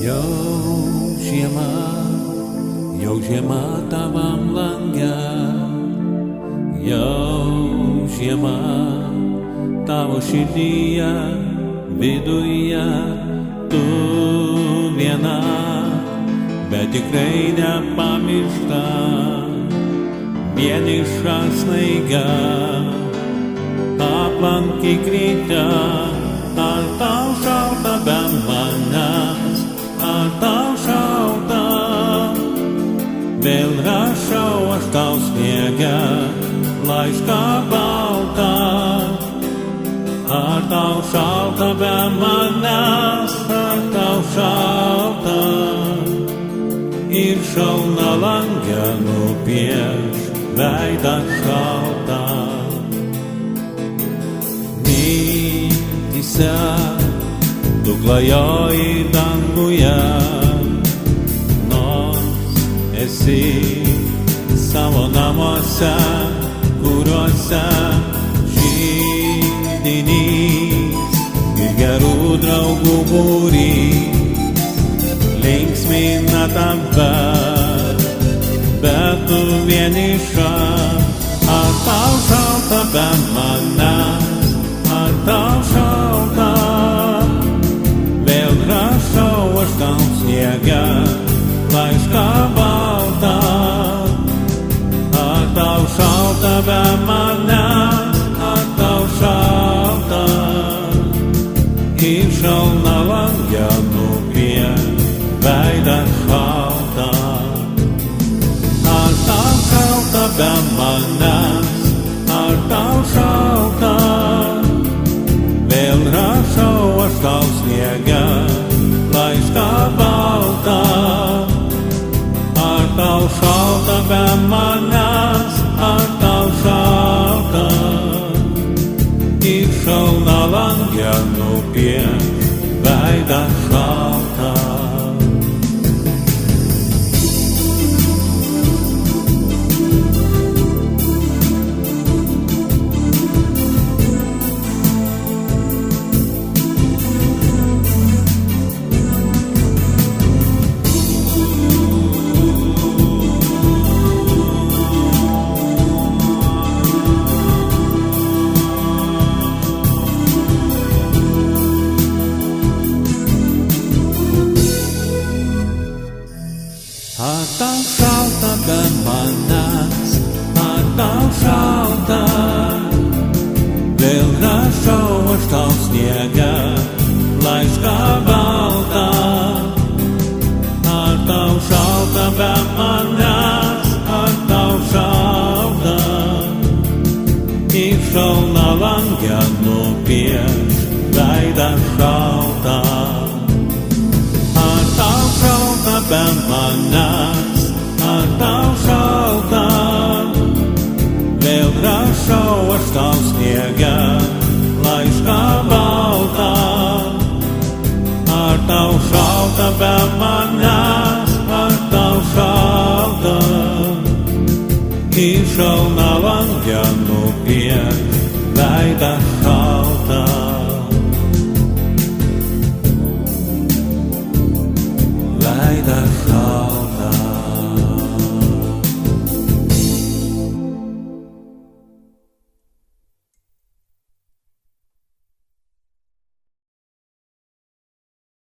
Jau žiema tavam lange, jau žiema tavo širdyje, viduje, tu viena, bet tikrai nepamiršta, vieniša snaiga, aplankyk ryte, ar tau šalta be manęs, ar tau šalta, vėl rašau aš tau sniege, laišką baltą, ar tau šalta be manęs, ar tau šalta, ir šalna lange nupieš veidą šaltą. Mintyse tu klajoji danguje, nors esi savo namuose, kuriuose židinys ir gerų draugų būrys linksmina tave, bet tu vieniša. Ar tau šalta be manęs, ar tau šalta, vėl rašau aš tau sniege, laišką baltą. Ar tau šalta be manęs, ar tau šalta, ir šalna lange nupieš veidą šaltą. Ar tau šalta be manęs, ar tau šalta, vėl rašau aš tau sniege, laišką baltą. Ar tau šalta be manęs, ar tau šalta, ir šalna lange nupieš veidą šaltą. Ar tau šalta be manęs, ar tau šalta, vėl rašau aš tau sniege, laišką baltą. Ar tau šalta be manęs, ar tau šalta, ir šalna lange nupieš veidą šaltą. Ar tau šalta be manęs, ar tau šalta, vėl rašau aš tau sniege, laišką baltą. Ar tau šalta be manęs, ar tau šalta, ir šalna lange nupieš veidą šaltą.